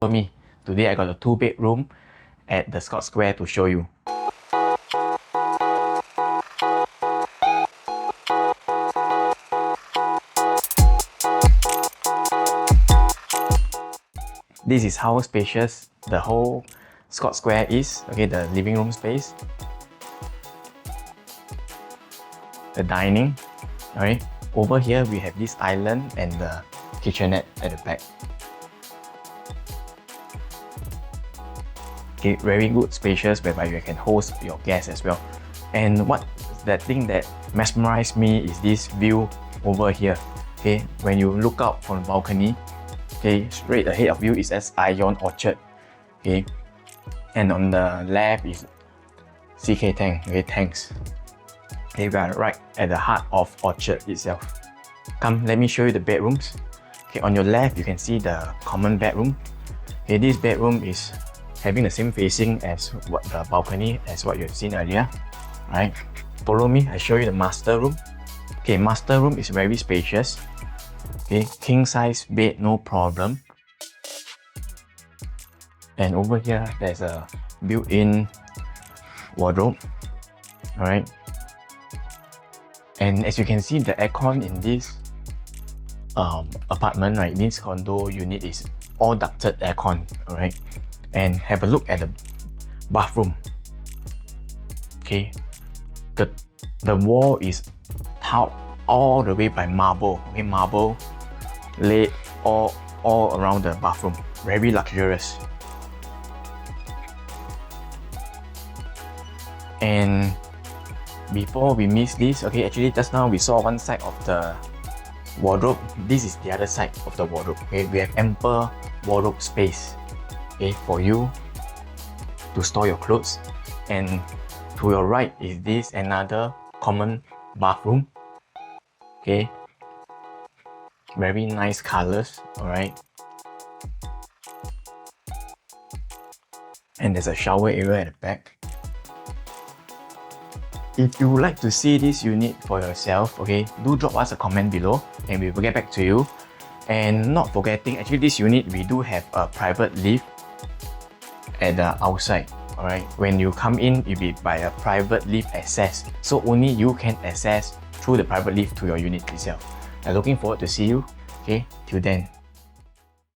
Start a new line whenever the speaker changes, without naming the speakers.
For me, today I got a 2-bedroom at the Scott Square to show you. This is how spacious the whole Scott Square is. Okay, the living room space, the dining. Alright, over here we have this island and the kitchenette at the back. Okay, very good spacious whereby you can host your guests as well. And what that thing that mesmerized me is this view over here. Okay, when you look out from the balcony, okay, straight ahead of you is as Ion Orchard. Okay, and on the left is CK Tank. Okay, tanks. Okay, we are right at the heart of Orchard itself. Come, let me show you the bedrooms. Okay, on your left you can see the common bedroom. Okay, this bedroom is having the same facing as what the balcony as what you have seen earlier. Right, follow me, I show you the master room. Okay, master room is very spacious. Okay, king size bed, no problem. And over here there's a built-in wardrobe. Alright, and as you can see, the aircon in this apartment, right, this condo unit is all ducted aircon. Alright, and have a look at the bathroom. Okay, the wall is tiled all the way by marble. Okay, marble laid all around the bathroom. Very luxurious. And before we miss this, okay, actually just now we saw one side of the wardrobe. This is the other side of the wardrobe. Okay, we have ample wardrobe space, okay, for you to store your clothes. And to your right is this another common bathroom. Okay, very nice colors. Alright, and there's a shower area at the back. If you would like to see this unit for yourself, okay, do drop us a comment below and we will get back to you. And not forgetting, actually this unit we do have a private lift at the outside. Alright, when you come in, you'll be by a private lift access, so only you can access through the private lift to your unit itself. I'm looking forward to see you. Okay, till then.